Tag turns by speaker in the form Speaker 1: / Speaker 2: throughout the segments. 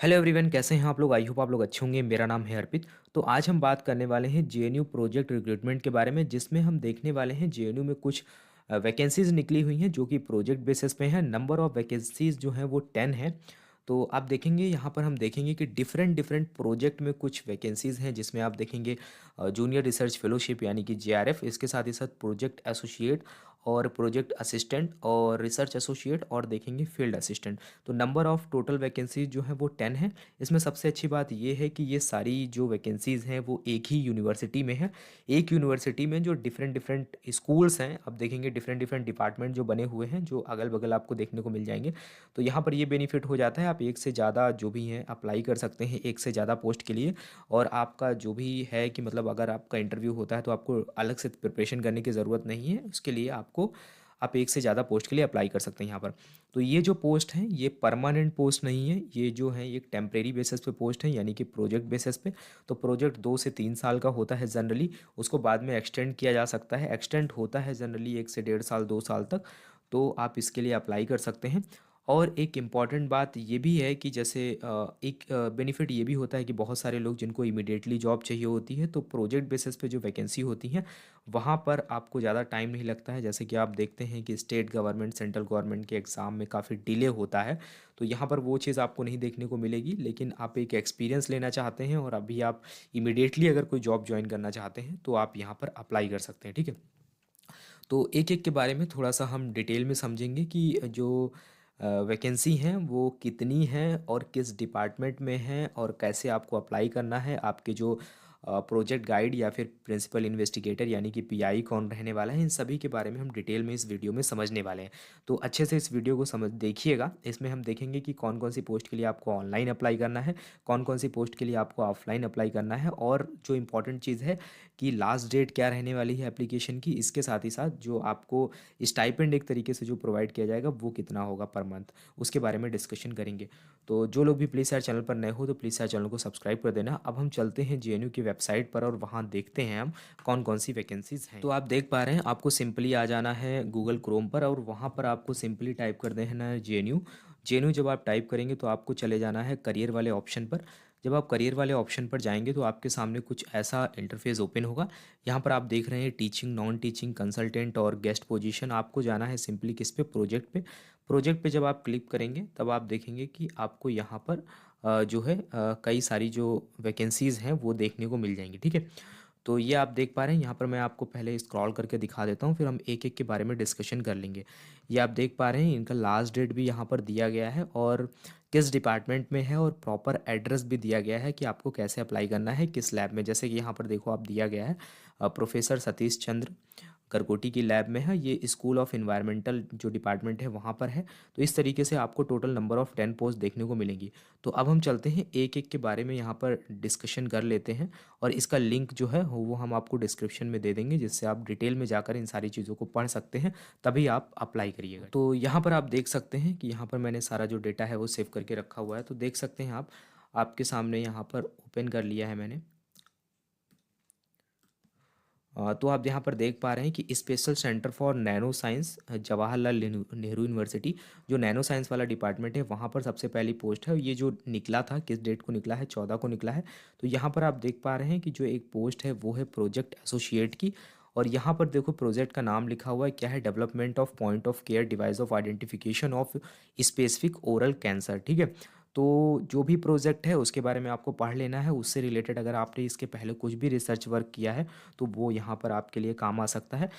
Speaker 1: Hello everyone, कैसे हैं आप लोग? आई होप आप लोग अच्छे होंगे। मेरा नाम है अर्पित। तो आज हम बात करने वाले हैं जेएनयू प्रोजेक्ट रिक्रूटमेंट के बारे में, जिसमें हम देखने वाले हैं जेएनयू में कुछ वैकेंसीज निकली हुई हैं जो कि प्रोजेक्ट बेसिस पे हैं। नंबर ऑफ वैकेंसीज जो हैं वो 10 हैं। तो आप देखेंगे यहाँ पर, हम देखेंगे कि डिफरेंट डिफरेंट प्रोजेक्ट में कुछ वैकेंसीज हैं, जिसमें आप देखेंगे जूनियर रिसर्च फेलोशिप यानी कि जेआरएफ, इसके साथ ही साथ प्रोजेक्ट एसोसिएट और प्रोजेक्ट असिस्टेंट और रिसर्च एसोसिएट और देखेंगे फील्ड असिस्टेंट। तो नंबर ऑफ टोटल वैकेंसीज जो है वो 10 है। इसमें सबसे अच्छी बात ये है कि ये सारी जो वैकेंसीज़ हैं वो एक ही यूनिवर्सिटी में है। एक यूनिवर्सिटी में जो डिफरेंट डिफरेंट स्कूल्स हैं, अब देखेंगे डिफरेंट डिफरेंट डिपार्टमेंट जो बने हुए हैं, जो अगल बगल आपको देखने को मिल जाएंगे। तो यहाँ पर ये बेनिफिट हो जाता है, आप एक से ज़्यादा जो भी हैं अप्लाई कर सकते हैं एक से ज़्यादा पोस्ट के लिए। और आपका जो भी है कि मतलब अगर आपका इंटरव्यू होता है तो आपको अलग से प्रिपरेशन करने की ज़रूरत नहीं है। उसके लिए आपको आप एक से ज़्यादा पोस्ट के लिए अप्लाई कर सकते हैं यहाँ पर। तो ये जो पोस्ट हैं ये परमानेंट पोस्ट नहीं है, ये जो है ये टेम्परेरी बेसिस पे पोस्ट है, यानी कि प्रोजेक्ट बेसिस पे। तो प्रोजेक्ट 2 से 3 साल का होता है जनरली, उसको बाद में एक्सटेंड किया जा सकता है। एक्सटेंड होता है जनरली 1 से 1.5 साल 2 साल तक। तो आप इसके लिए अप्लाई कर सकते हैं। और एक इम्पॉर्टेंट बात ये भी है कि जैसे एक बेनिफिट ये भी होता है कि बहुत सारे लोग जिनको इमीडिएटली जॉब चाहिए होती है, तो प्रोजेक्ट बेसिस पे जो वैकेंसी होती हैं वहाँ पर आपको ज़्यादा टाइम नहीं लगता है। जैसे कि आप देखते हैं कि स्टेट गवर्नमेंट सेंट्रल गवर्नमेंट के एग्ज़ाम में काफ़ी डिले होता है। तो यहाँ पर वो चीज़ आपको नहीं देखने को मिलेगी, लेकिन आप एक एक्सपीरियंस लेना चाहते हैं और अभी आप इमीडिएटली अगर कोई जॉब ज्वाइन करना चाहते हैं तो आप यहाँ पर अप्लाई कर सकते हैं। ठीक है। तो एक एक के बारे में थोड़ा सा हम डिटेल में समझेंगे कि जो वैकेंसी हैं वो कितनी हैं और किस डिपार्टमेंट में हैं और कैसे आपको अप्लाई करना है। आपके जो प्रोजेक्ट गाइड या फिर प्रिंसिपल इन्वेस्टिगेटर यानी कि पीआई कौन रहने वाला है, इन सभी के बारे में हम डिटेल में इस वीडियो में समझने वाले हैं। तो अच्छे से इस वीडियो को समझ देखिएगा। इसमें हम देखेंगे कि कौन कौन सी पोस्ट के लिए आपको ऑनलाइन अप्लाई करना है, कौन कौन सी पोस्ट के लिए आपको ऑफलाइन अप्लाई करना है, और जो इम्पोर्टेंट चीज़ है कि लास्ट डेट क्या रहने वाली है एप्लीकेशन की। इसके साथ ही साथ जो आपको स्टाइपेंड एक तरीके से जो प्रोवाइड किया जाएगा वो कितना होगा पर मंथ, उसके बारे में डिस्कशन करेंगे। तो जो लोग भी प्लीज़ यार चैनल पर नए हो तो प्लीज़ यार चैनल को सब्सक्राइब कर देना। अब हम चलते हैं जेएनयू की वेबसाइट पर और वहाँ देखते हैं हम कौन कौन सी वैकेंसीज़ हैं। तो आप देख पा रहे हैं, आपको सिंपली आ जाना है गूगल क्रोम पर और वहाँ पर आपको सिंपली टाइप कर देना है जेएनयू। जेएनयू जब आप टाइप करेंगे तो आपको चले जाना है करियर वाले ऑप्शन पर। जब आप करियर वाले ऑप्शन पर जाएंगे तो आपके सामने कुछ ऐसा इंटरफेस ओपन होगा। यहाँ पर आप देख रहे हैं टीचिंग, नॉन टीचिंग, कंसल्टेंट और गेस्ट पोजीशन। आपको जाना है सिंपली किस पे, प्रोजेक्ट पे। प्रोजेक्ट पे जब आप क्लिक करेंगे तब आप देखेंगे कि आपको यहाँ पर जो है कई सारी जो वैकेंसीज़ हैं वो देखने को मिल जाएंगी। ठीक है। तो ये आप देख पा रहे हैं, यहाँ पर मैं आपको पहले स्क्रॉल करके दिखा देता हूँ, फिर हम एक एक के बारे में डिस्कशन कर लेंगे। ये आप देख पा रहे हैं, इनका लास्ट डेट भी यहाँ पर दिया गया है और किस डिपार्टमेंट में है और प्रॉपर एड्रेस भी दिया गया है कि आपको कैसे अप्लाई करना है, किस लैब में। जैसे कि यहाँ पर देखो आप दिया गया है प्रोफेसर सतीश चंद्र करकोटी की लैब में है। ये स्कूल ऑफ इन्वायरमेंटल जो डिपार्टमेंट है वहाँ पर है। तो इस तरीके से आपको टोटल नंबर ऑफ़ 10 पोस्ट देखने को मिलेंगी। तो अब हम चलते हैं एक एक के बारे में यहाँ पर डिस्कशन कर लेते हैं। और इसका लिंक जो है वो हम आपको डिस्क्रिप्शन में दे देंगे, जिससे आप डिटेल में जाकर इन सारी चीज़ों को पढ़ सकते हैं, तभी आप अप्लाई करिएगा। तो यहाँ पर आप देख सकते हैं कि यहाँ पर मैंने सारा जो डेटा है वो सेव करके रखा हुआ है। तो देख सकते हैं आप, आपके सामने यहाँ पर ओपन कर लिया है मैंने। तो आप यहाँ पर देख पा रहे हैं कि special centre for nano science Jawaharlal Nehru university, जो नैनो साइंस वाला डिपार्टमेंट है वहाँ पर सबसे पहली पोस्ट है। ये जो निकला था, किस डेट को निकला है, 14 को निकला है। तो यहाँ पर आप देख पा रहे हैं कि जो एक पोस्ट है वो है प्रोजेक्ट एसोसिएट की। और यहाँ पर देखो प्रोजेक्ट का नाम लिखा हुआ है क्या है, development of point of care device of identification of specific oral cancer. ठीक है। तो जो भी प्रोजेक्ट है उसके बारे में आपको पढ़ लेना है। उससे रिलेटेड अगर आपने इसके पहले कुछ भी रिसर्च वर्क किया है तो वो यहाँ पर आपके लिए काम आ सकता है।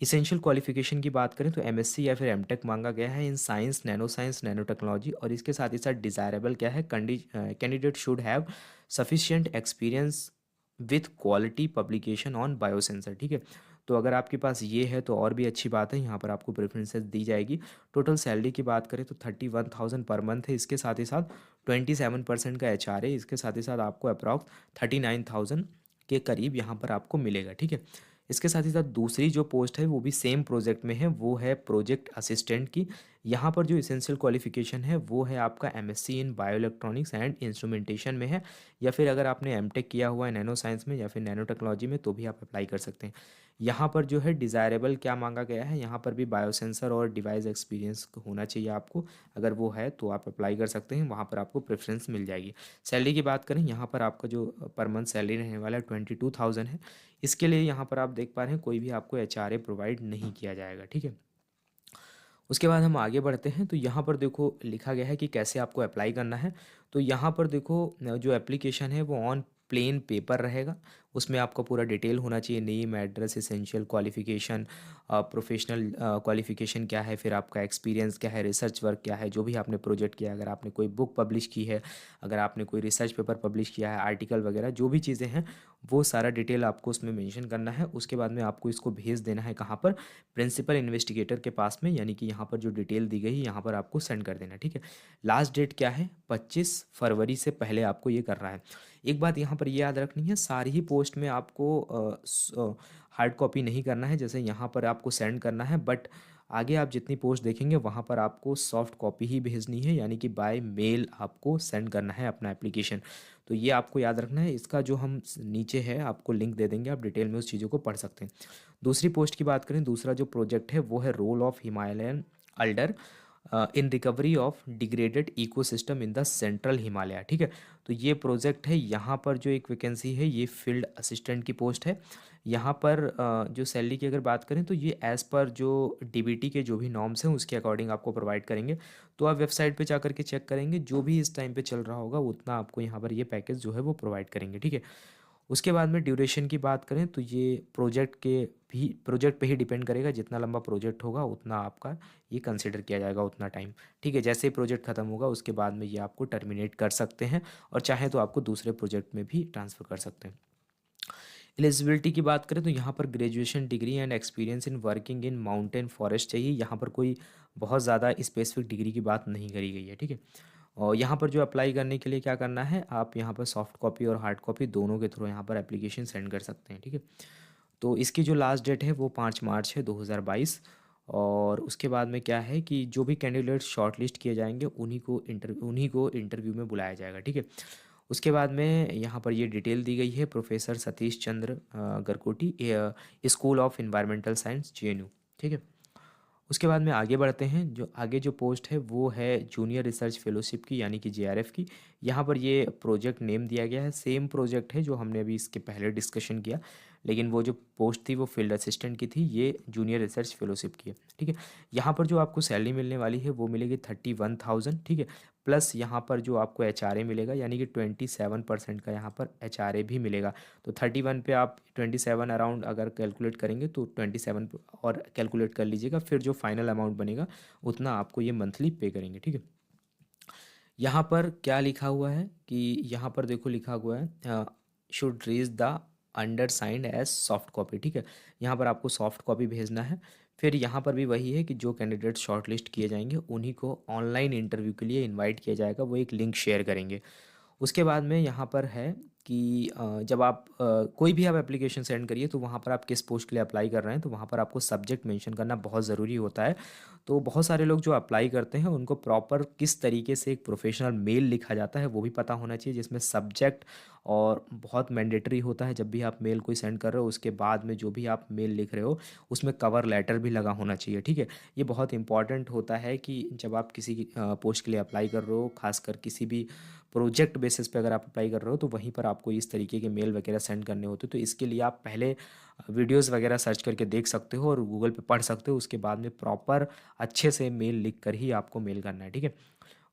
Speaker 1: इसेंशियल क्वालिफिकेशन की बात करें तो एमएससी या फिर एमटेक मांगा गया है इन साइंस, नैनो टेक्नोलॉजी। और इसके साथ ही साथ डिज़ायरेबल क्या है, candidate should have sufficient experience with quality publication on biosensor. ठीक है। तो अगर आपके पास ये है तो और भी अच्छी बात है, यहाँ पर आपको प्रेफरेंसेस दी जाएगी। टोटल सैलरी की बात करें तो 31,000 पर मंथ है। इसके साथ ही साथ 27% का एच आर है। इसके साथ ही साथ आपको अप्रॉक्स 39,000 के करीब यहाँ पर आपको मिलेगा। ठीक है। इसके साथ ही साथ दूसरी जो पोस्ट है वो भी सेम प्रोजेक्ट में है, वो है प्रोजेक्ट असिस्टेंट की। यहाँ पर जो इसेंशियल क्वालिफिकेशन है वो है आपका MSc in bio electronics and instrumentation में है, या फिर अगर आपने एमटेक किया हुआ है नैनो साइंस में या फिर नैनो टेक्नोलॉजी में तो भी आप अप्लाई कर सकते हैं। यहाँ पर जो है डिज़ायरेबल क्या मांगा गया है, यहाँ पर भी बायोसेंसर और डिवाइस एक्सपीरियंस होना चाहिए आपको, अगर वो है तो आप अप्लाई कर सकते हैं, वहाँ पर आपको प्रेफरेंस मिल जाएगी। सैलरी की बात करें, यहाँ पर आपका जो पर मंथ सैलरी रहने वाला है 22,000 है। इसके लिए यहाँ पर आप देख पा रहे हैं कोई भी आपको एचआरए प्रोवाइड नहीं किया जाएगा, ठीक है। उसके बाद हम आगे बढ़ते हैं, तो यहाँ पर देखो लिखा गया है कि कैसे आपको अप्लाई करना है। तो यहाँ पर देखो जो एप्लीकेशन है वो ऑन प्लेन पेपर रहेगा, उसमें आपका पूरा डिटेल होना चाहिए, name, address, essential qualification, professional qualification क्या है, फिर आपका एक्सपीरियंस क्या है, रिसर्च वर्क क्या है, जो भी आपने प्रोजेक्ट किया है, अगर आपने कोई बुक पब्लिश की है, अगर आपने कोई रिसर्च पेपर पब्लिश किया है, आर्टिकल वगैरह जो भी चीज़ें हैं वो सारा डिटेल आपको उसमें मेंशन करना है। उसके बाद में आपको इसको भेज देना है कहाँ पर, प्रिंसिपल इन्वेस्टिगेटर के पास में, यानी कि यहाँ पर जो डिटेल दी गई है यहाँ पर आपको सेंड कर देना, ठीक है। लास्ट डेट क्या है, 25 फरवरी से पहले आपको ये करना है। एक बात यहाँ पर ये याद रखनी है, सारी ही पोस्ट में आपको हार्ड कॉपी नहीं करना है, जैसे यहाँ पर आपको सेंड करना है, बट आगे आप जितनी पोस्ट देखेंगे वहाँ पर आपको सॉफ्ट कॉपी ही भेजनी है, यानी कि बाय मेल आपको सेंड करना है अपना एप्लीकेशन। तो ये आपको याद रखना है, इसका जो हम नीचे है आपको लिंक दे देंगे, आप डिटेल में उस चीज़ों को पढ़ सकते हैं। दूसरी पोस्ट की बात करें, दूसरा जो प्रोजेक्ट है वो है role of Himalayan alder in recovery of degraded ecosystem in the central Himalaya, ठीक है। तो ये प्रोजेक्ट है, यहाँ पर जो एक वैकेंसी है ये फील्ड असिस्टेंट की पोस्ट है। यहाँ पर जो सैलरी की अगर बात करें तो ये एज़ पर जो डीबीटी के जो भी नॉर्म्स हैं उसके अकॉर्डिंग आपको प्रोवाइड करेंगे। तो आप वेबसाइट पे जा कर के चेक करेंगे, जो भी इस टाइम पे चल रहा होगा उतना आपको यहाँ पर ये पैकेज जो है वो प्रोवाइड करेंगे, ठीक है। उसके बाद में ड्यूरेशन की बात करें तो ये प्रोजेक्ट पे ही डिपेंड करेगा, जितना लंबा प्रोजेक्ट होगा उतना आपका ये कंसिडर किया जाएगा उतना टाइम, ठीक है। जैसे ही प्रोजेक्ट खत्म होगा उसके बाद में ये आपको टर्मिनेट कर सकते हैं, और चाहे तो आपको दूसरे प्रोजेक्ट में भी ट्रांसफ़र कर सकते हैं। एलिजिबिलिटी की बात करें तो यहाँ पर graduation degree and experience in working in mountain forest चाहिए, यहाँ पर कोई बहुत ज़्यादा स्पेसिफिक डिग्री की बात नहीं करी गई है, ठीक है। और यहाँ पर जो अप्लाई करने के लिए क्या करना है, आप यहाँ पर सॉफ्ट कॉपी और हार्ड कॉपी दोनों के थ्रू यहाँ पर एप्लीकेशन सेंड कर सकते हैं, ठीक है। तो इसकी जो लास्ट डेट है वो 5 मार्च है 2022। और उसके बाद में क्या है कि जो भी कैंडिडेट शॉर्ट लिस्ट किए जाएंगे उन्हीं को इंटरव्यू में बुलाया जाएगा, ठीक है। उसके बाद में यहाँ पर ये डिटेल दी गई है, professor Satish Chandra Garkoti, school of environmental science JNU, ठीक है। उसके बाद में आगे बढ़ते हैं, जो आगे जो पोस्ट है वो है जूनियर रिसर्च फेलोशिप की, यानी कि जेआरएफ की। यहाँ पर ये प्रोजेक्ट नेम दिया गया है, सेम प्रोजेक्ट है जो हमने अभी इसके पहले डिस्कशन किया, लेकिन वो जो पोस्ट थी वो फील्ड असिस्टेंट की थी, ये जूनियर रिसर्च फेलोशिप की है, ठीक है। यहाँ पर जो आपको सैलरी मिलने वाली है वो मिलेगी 31,000, ठीक है। प्लस यहाँ पर जो आपको एचआरए मिलेगा, यानी कि 27% का यहाँ पर एचआरए भी मिलेगा। तो 31 पे आप 27 अराउंड अगर कैलकुलेट करेंगे तो 27 और कैलकुलेट कर लीजिएगा, फिर जो फाइनल अमाउंट बनेगा उतना आपको ये मंथली पे करेंगे, ठीक है। यहाँ पर क्या लिखा हुआ है कि यहाँ पर देखो लिखा हुआ है should reach the undersigned as soft copy, ठीक है। यहाँ पर आपको सॉफ्ट कॉपी भेजना है। फिर यहाँ पर भी वही है कि जो कैंडिडेट शॉर्ट लिस्ट किए जाएंगे उन्हीं को ऑनलाइन इंटरव्यू के लिए इनवाइट किया जाएगा, वो एक लिंक शेयर करेंगे। उसके बाद में यहाँ पर है कि जब आप कोई भी आप एप्लीकेशन सेंड करिए तो वहाँ पर आप किस पोस्ट के लिए अप्लाई कर रहे हैं तो वहाँ पर आपको सब्जेक्ट मेंशन करना बहुत ज़रूरी होता है। तो बहुत सारे लोग जो अप्लाई करते हैं उनको प्रॉपर किस तरीके से एक प्रोफेशनल मेल लिखा जाता है वो भी पता होना चाहिए, जिसमें सब्जेक्ट और बहुत मैंडेटरी होता है, जब भी आप मेल कोई सेंड कर रहे हो उसके बाद में जो भी आप मेल लिख रहे हो उसमें कवर लेटर भी लगा होना चाहिए, ठीक है। ये बहुत इंपॉर्टेंट होता है कि जब आप किसी पोस्ट के लिए अप्लाई कर रहे हो, खासकर किसी भी प्रोजेक्ट बेसिस पे अगर आप अप्लाई कर रहे हो तो वहीं पर आपको इस तरीके के मेल वगैरह सेंड करने होते हैं। तो इसके लिए आप पहले वीडियोस वगैरह सर्च करके देख सकते हो और गूगल पे पढ़ सकते हो, उसके बाद में प्रॉपर अच्छे से मेल लिख कर ही आपको मेल करना है, ठीक है।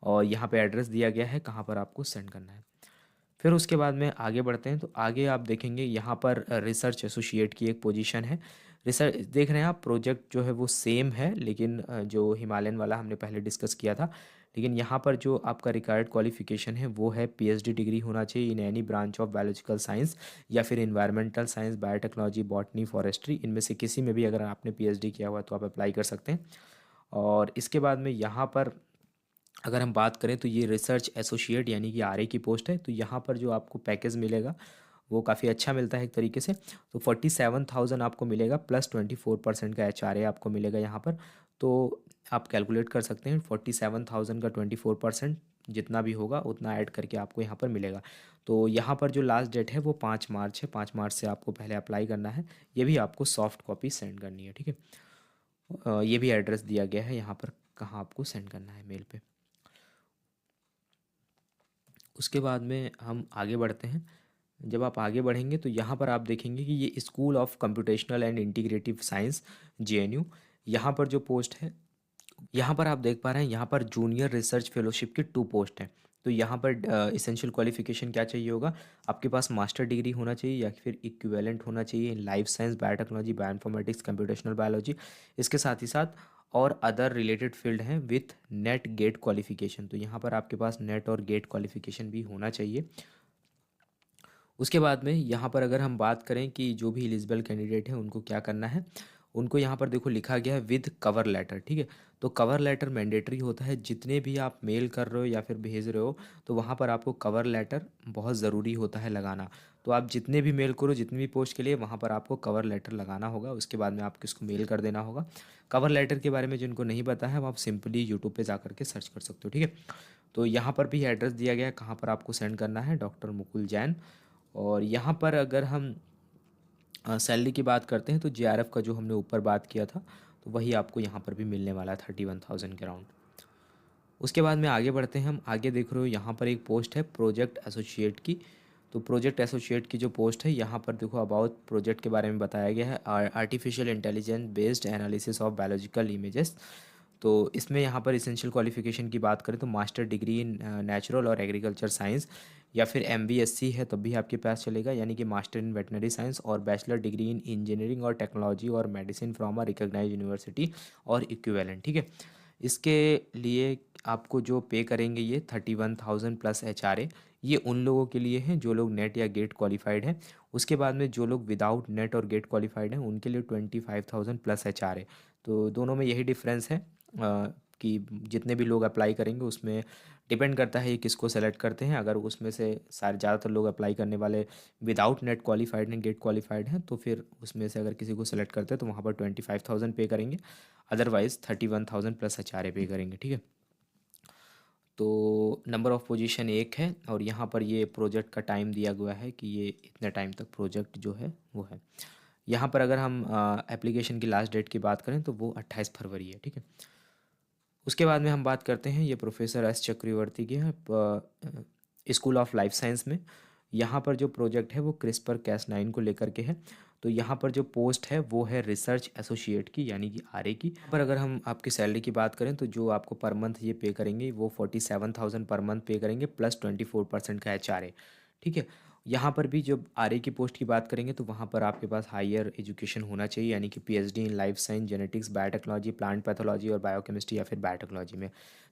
Speaker 1: और यहाँ पे एड्रेस दिया गया है कहाँ पर आपको सेंड करना है। फिर उसके बाद में आगे बढ़ते हैं, तो आगे आप देखेंगे यहाँ पर रिसर्च एसोसिएट की एक पोजीशन है। रिसर्च देख रहे हैं आप, प्रोजेक्ट जो है वो सेम है, लेकिन जो हिमालयन वाला हमने पहले डिस्कस किया था, लेकिन यहाँ पर जो आपका रिक्वायर्ड क्वालिफिकेशन है वो है पीएचडी डिग्री होना चाहिए in any branch of biological science या फिर environmental science, biotechnology, botany, forestry, इनमें से किसी में भी अगर आपने पीएचडी किया हुआ है तो आप अप्लाई कर सकते हैं। और इसके बाद में यहाँ पर अगर हम बात करें तो ये रिसर्च एसोसिएट यानी कि आरए की पोस्ट है। तो यहाँ पर जो आपको पैकेज मिलेगा वो काफ़ी अच्छा मिलता है एक तरीके से। तो 47,000 आपको मिलेगा प्लस 24% का HRA आपको मिलेगा यहाँ पर। तो आप कैलकुलेट कर सकते हैं 47,000 का 24% जितना भी होगा उतना ऐड करके आपको यहाँ पर मिलेगा। तो यहाँ पर जो लास्ट डेट है वो 5 मार्च है, 5 मार्च से आपको पहले अप्लाई करना है। ये भी आपको सॉफ्ट कॉपी सेंड करनी है, ठीक है। ये भी एड्रेस दिया गया है यहाँ पर कहाँ आपको सेंड करना है मेल पे। उसके बाद में हम आगे बढ़ते हैं। जब आप आगे बढ़ेंगे तो यहाँ पर आप देखेंगे कि ये school of computational and integrative science JNU, यहाँ पर जो पोस्ट है, यहाँ पर आप देख पा रहे हैं यहाँ पर जूनियर रिसर्च फेलोशिप की 2 पोस्ट हैं। तो यहाँ पर इसेंशियल क्वालिफिकेशन क्या चाहिए होगा, आपके पास मास्टर डिग्री होना चाहिए या फिर इक्विवेलेंट होना चाहिए in life science, biotechnology, bioinformatics, computational biology. इसके साथ ही साथ और अदर रिलेटेड फील्ड हैं विथ नेट गेट क्वालिफिकेशन। तो यहाँ पर आपके पास नेट और गेट क्वालिफिकेशन भी होना चाहिए। उसके बाद में यहाँ पर अगर हम बात करें कि जो भी एलिजिबल कैंडिडेट हैं उनको क्या करना है, उनको यहाँ पर देखो लिखा गया है विद कवर लेटर, ठीक है। तो कवर लेटर मैंडेटरी होता है, जितने भी आप मेल कर रहे हो या फिर भेज रहे हो तो वहाँ पर आपको कवर लेटर बहुत ज़रूरी होता है लगाना। तो आप जितने भी मेल करो, जितनी भी पोस्ट के लिए, वहाँ पर आपको कवर लेटर लगाना होगा। उसके बाद में आपको इसको मेल कर देना होगा। कवर लेटर के बारे में जिनको नहीं पता है वो आप सिंपली यूट्यूब पे जा करके सर्च कर सकते हो, ठीक है। तो यहाँ पर भी एड्रेस दिया गया है कहाँ पर आपको सेंड करना है, डॉक्टर मुकुल जैन। और यहाँ पर अगर हम सैलरी की बात करते हैं तो JRF का जो हमने ऊपर बात किया था तो वही आपको यहाँ पर भी मिलने वाला है 31,000 के अराउंड। उसके बाद में आगे बढ़ते हैं हम। आगे देख रहे हो यहाँ पर एक पोस्ट है प्रोजेक्ट एसोसिएट की। तो प्रोजेक्ट एसोसिएट की जो पोस्ट है यहाँ पर देखो अबाउट प्रोजेक्ट के बारे में बताया गया है, artificial intelligence based analysis of biological images. तो इसमें यहाँ पर इसेंशियल क्वालिफिकेशन की बात करें तो मास्टर डिग्री इन नेचुरल और एग्रीकल्चर साइंस या फिर MBSc है तब भी आपके पास चलेगा, यानी कि मास्टर इन वेटनरी साइंस, और बैचलर डिग्री इन इंजीनियरिंग और टेक्नोलॉजी और medicine from a recognised university और इक्विवेलेंट, ठीक है। इसके लिए आपको जो पे करेंगे ये 31,000 प्लस HRA, ये उन लोगों के लिए हैं जो लोग नेट या गेट क्वालिफाइड हैं। उसके बाद में जो लोग विदाउट नेट और गेट क्वालिफाइड हैं उनके लिए 25,000 प्लस HRA। तो दोनों में यही डिफरेंस है कि जितने भी लोग अप्लाई करेंगे उसमें डिपेंड करता है ये किसको सेलेक्ट करते हैं। अगर उसमें से सारे ज़्यादातर लोग अप्लाई करने वाले विदाउट नेट क्वालिफाइड हैं, गेट क्वालिफाइड हैं, तो फिर उसमें से अगर किसी को सेलेक्ट करते हैं तो वहाँ पर 25,000 पे करेंगे, अदरवाइज़ 31,000 प्लस HRA पे करेंगे, ठीक है। तो नंबर ऑफ़ पोजीशन एक है और यहाँ पर ये प्रोजेक्ट का टाइम दिया गया है कि ये इतने टाइम तक प्रोजेक्ट जो है वो है। यहाँ पर अगर हम एप्लीकेशन की लास्ट डेट की बात करें तो वो 28 फरवरी है, ठीक है। उसके बाद में हम बात करते हैं ये प्रोफेसर S चक्रवर्ती की है स्कूल ऑफ लाइफ साइंस में। यहाँ पर जो प्रोजेक्ट है वो CRISPR-Cas9 को लेकर के है। तो यहाँ पर जो पोस्ट है वो है रिसर्च एसोसिएट की, यानी कि RA की। यहाँ पर अगर हम आपकी सैलरी की बात करें तो जो आपको पर मंथ ये पे करेंगे वो 47,000 पर मंथ पे करेंगे प्लस 24% का HRA, ठीक है। यहाँ पर भी जब RA की पोस्ट की बात करेंगे तो वहाँ पर आपके पास हायर एजुकेशन होना चाहिए, यानी कि PhD in life science, genetics, biotechnology, plant pathology और बायोकेमिस्ट्री या फिर बायोटेक्नोलॉजी में,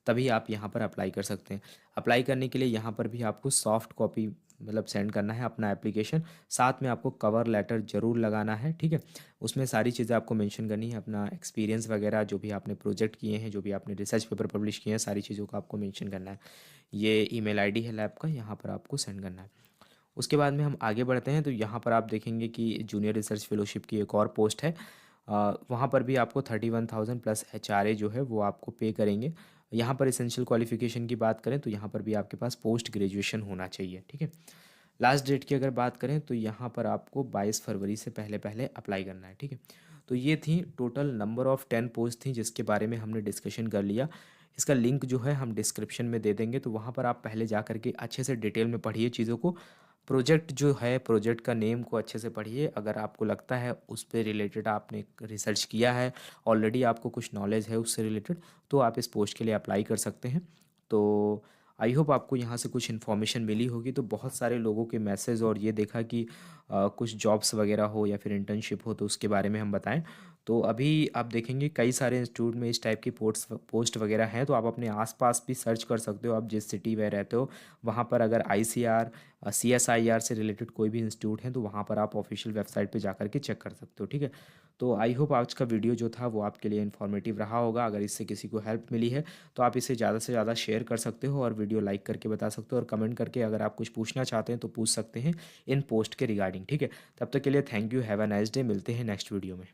Speaker 1: तभी आप यहाँ पर अप्लाई कर सकते हैं। अप्लाई करने के लिए यहाँ पर भी आपको सॉफ्ट कॉपी मतलब सेंड करना है अपना एप्लीकेशन, साथ में आपको कवर लेटर ज़रूर लगाना है, ठीक है। उसमें सारी चीज़ें आपको मेंशन करनी है, अपना एक्सपीरियंस वगैरह जो भी आपने प्रोजेक्ट किए हैं, जो भी आपने रिसर्च पेपर पब्लिश किए हैं, सारी चीज़ों को आपको मेंशन करना है। ये ईमेल आईडी है लैब का, यहाँ पर आपको सेंड करना है। उसके बाद में हम आगे बढ़ते हैं तो यहाँ पर आप देखेंगे कि जूनियर रिसर्च फेलोशिप की एक और पोस्ट है। वहाँ पर भी आपको 31,000 प्लस HRA जो है वो आपको पे करेंगे। यहाँ पर इसेंशियल क्वालिफिकेशन की बात करें तो यहाँ पर भी आपके पास पोस्ट ग्रेजुएशन होना चाहिए, ठीक है। लास्ट डेट की अगर बात करें तो यहाँ पर आपको 22 फरवरी से पहले पहले अप्लाई करना है, ठीक है। तो ये थी टोटल नंबर ऑफ़ 10 पोस्ट थी जिसके बारे में हमने डिस्कशन कर लिया। इसका लिंक जो है हम डिस्क्रिप्शन में दे देंगे, तो वहाँ पर आप पहले जा करके अच्छे से डिटेल में पढ़िए चीज़ों को। प्रोजेक्ट जो है, प्रोजेक्ट का नेम को अच्छे से पढ़िए। अगर आपको लगता है उस पे रिलेटेड आपने रिसर्च किया है, ऑलरेडी आपको कुछ नॉलेज है उससे रिलेटेड, तो आप इस पोस्ट के लिए अप्लाई कर सकते हैं। तो आई होप आपको यहाँ से कुछ इन्फॉर्मेशन मिली होगी। तो बहुत सारे लोगों के मैसेज और ये देखा कि कुछ जॉब्स वगैरह हो या फिर इंटर्नशिप हो तो उसके बारे में हम बताएं। तो अभी आप देखेंगे कई सारे इंस्टीट्यूट में इस टाइप की पोस्ट वगैरह हैं, तो आप अपने आसपास भी सर्च कर सकते हो। आप जिस सिटी में रहते हो वहाँ पर अगर ICR CSIR से रिलेटेड कोई भी इंस्टीट्यूट है तो वहाँ पर आप ऑफिशियल वेबसाइट पे जा करके चेक कर सकते हो, ठीक है। तो आई होप आज का वीडियो जो था वो आपके लिए इन्फॉर्मेटिव रहा होगा। अगर इससे किसी को हेल्प मिली है तो आप इसे ज़्यादा से ज़्यादा शेयर कर सकते हो और वीडियो लाइक करके बता सकते हो, और कमेंट करके अगर आप कुछ पूछना चाहते हैं तो पूछ सकते हैं इन पोस्ट के रिगार्डिंग, ठीक है। तब तक के लिए thank you, have a nice day, मिलते हैं नेक्स्ट वीडियो में।